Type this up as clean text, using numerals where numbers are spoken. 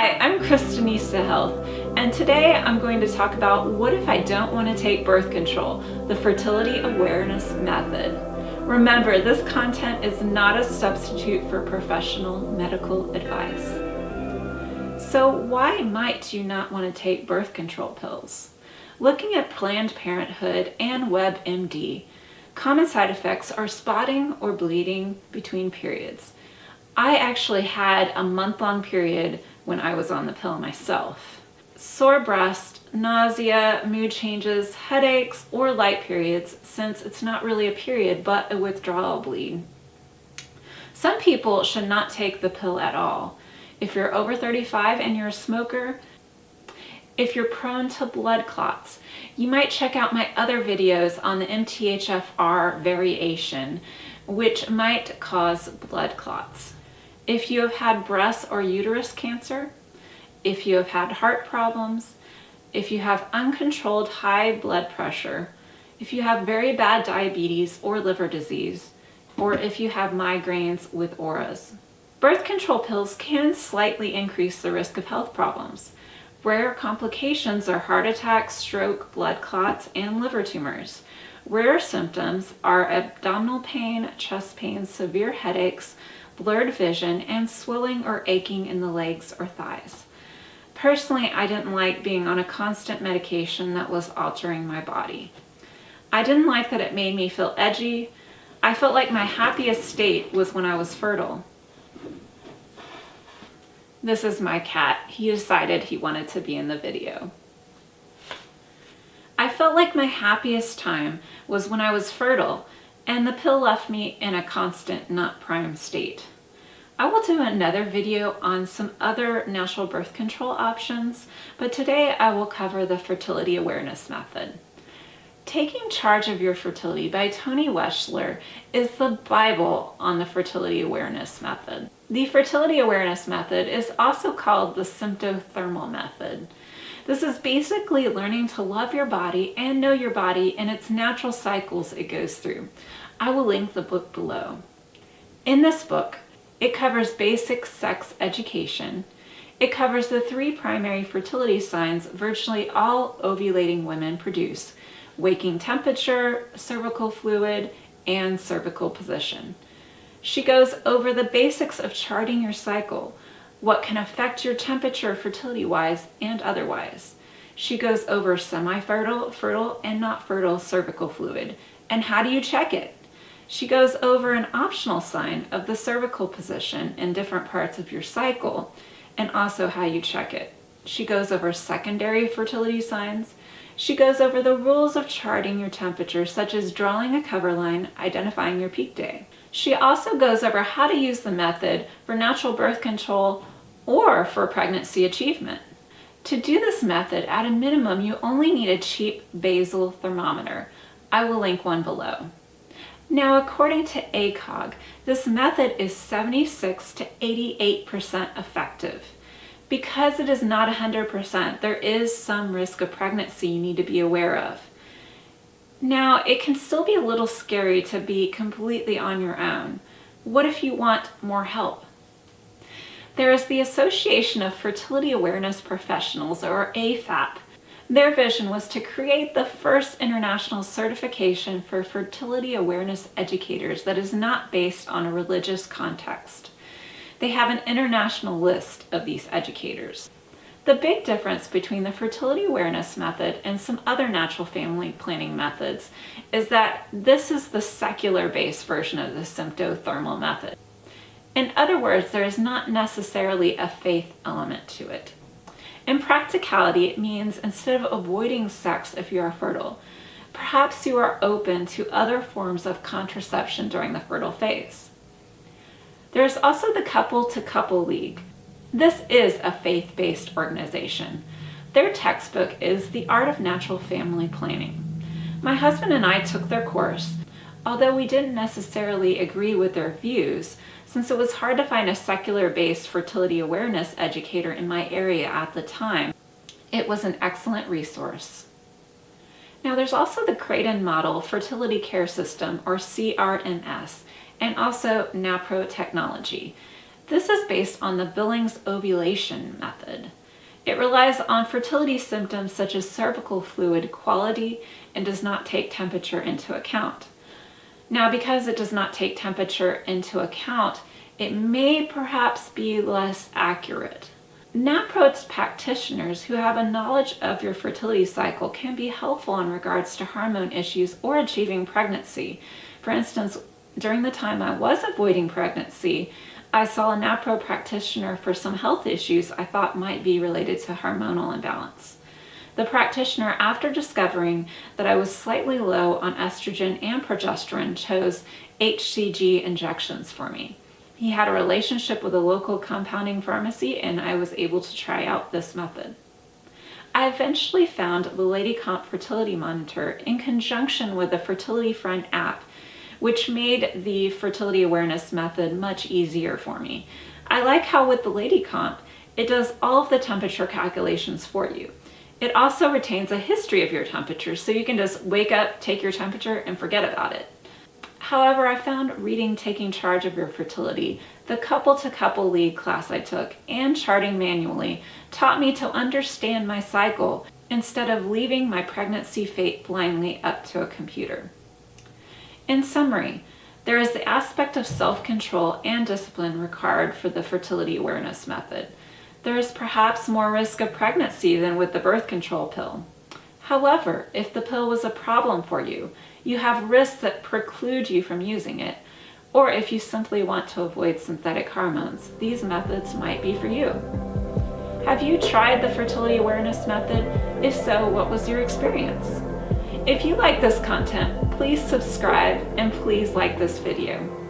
Hi, I'm Kristinista Health, and today I'm going to talk about what if I don't want to take birth control, the Fertility Awareness Method. Remember, this content is not a substitute for professional medical advice. So why might you not want to take birth control pills? Looking at Planned Parenthood and WebMD, common side effects are spotting or bleeding between periods. I actually had a month-long period when I was on the pill myself. Sore breast, nausea, mood changes, headaches, or light periods, since it's not really a period but a withdrawal bleed. Some people should not take the pill at all. If you're over 35 and you're a smoker, if you're prone to blood clots, you might check out my other videos on the MTHFR variation, which might cause blood clots. If you have had breast or uterus cancer, if you have had heart problems, if you have uncontrolled high blood pressure, if you have very bad diabetes or liver disease, or if you have migraines with auras. Birth control pills can slightly increase the risk of health problems. Rare complications are heart attacks, stroke, blood clots, and liver tumors. Rare symptoms are abdominal pain, chest pain, severe headaches, blurred vision, and swelling or aching in the legs or thighs. Personally, I didn't like being on a constant medication that was altering my body. I didn't like that it made me feel edgy. I felt like my happiest state was when I was fertile. This is my cat. He decided he wanted to be in the video. I felt like my happiest time was when I was fertile, and the pill left me in a constant, not prime state. I will do another video on some other natural birth control options, but today I will cover the Fertility Awareness Method. Taking Charge of Your Fertility by Toni Weschler is the Bible on the Fertility Awareness Method. The Fertility Awareness Method is also called the symptothermal method. This is basically learning to love your body and know your body and its natural cycles it goes through. I will link the book below. In this book, it covers basic sex education. It covers the 3 primary fertility signs virtually all ovulating women produce: waking temperature, cervical fluid, and cervical position. She goes over the basics of charting your cycle, what can affect your temperature fertility-wise and otherwise. She goes over semi-fertile, fertile, and not fertile cervical fluid, and how do you check it? She goes over an optional sign of the cervical position in different parts of your cycle, and also how you check it. She goes over secondary fertility signs. She goes over the rules of charting your temperature, such as drawing a cover line, identifying your peak day. She also goes over how to use the method for natural birth control or for pregnancy achievement. To do this method, at a minimum, you only need a cheap basal thermometer. I will link one below. Now, according to ACOG, this method is 76 to 88% effective. Because it is not 100%, there is some risk of pregnancy you need to be aware of. Now, it can still be a little scary to be completely on your own. What if you want more help? There is the Association of Fertility Awareness Professionals, or AFAP. Their vision was to create the first international certification for fertility awareness educators that is not based on a religious context. They have an international list of these educators. The big difference between the Fertility Awareness Method and some other natural family planning methods is that this is the secular-based version of the symptothermal method. In other words, there is not necessarily a faith element to it. In practicality, it means instead of avoiding sex if you are fertile, perhaps you are open to other forms of contraception during the fertile phase. There is also the Couple to Couple League. This is a faith-based organization. Their textbook is The Art of Natural Family Planning. My husband and I took their course, although we didn't necessarily agree with their views, since it was hard to find a secular-based fertility awareness educator in my area at the time. It was an excellent resource. Now, there's also the CREIGHTON model FertilityCare system, or CrMS, and also NaProTECHNOLOGY. This is based on the Billings ovulation method. It relies on fertility symptoms such as cervical fluid quality and does not take temperature into account. Now, because it does not take temperature into account, it may perhaps be less accurate. NaPro's practitioners who have a knowledge of your fertility cycle can be helpful in regards to hormone issues or achieving pregnancy. For instance, during the time I was avoiding pregnancy, I saw a NaPro practitioner for some health issues I thought might be related to hormonal imbalance. The practitioner, after discovering that I was slightly low on estrogen and progesterone, chose HCG injections for me. He had a relationship with a local compounding pharmacy, and I was able to try out this method. I eventually found the LadyComp Fertility Monitor in conjunction with the Fertility Friend app, which made the Fertility Awareness Method much easier for me. I like how with the LadyComp, it does all of the temperature calculations for you. It also retains a history of your temperature, so you can just wake up, take your temperature, and forget about it. However, I found reading Taking Charge of Your Fertility, the couple-to-couple lead class I took, and charting manually taught me to understand my cycle instead of leaving my pregnancy fate blindly up to a computer. In summary, there is the aspect of self-control and discipline required for the Fertility Awareness Method. There is perhaps more risk of pregnancy than with the birth control pill. However, if the pill was a problem for you, you have risks that preclude you from using it, or if you simply want to avoid synthetic hormones, these methods might be for you. Have you tried the Fertility Awareness Method? If so, what was your experience? If you like this content, please subscribe and please like this video.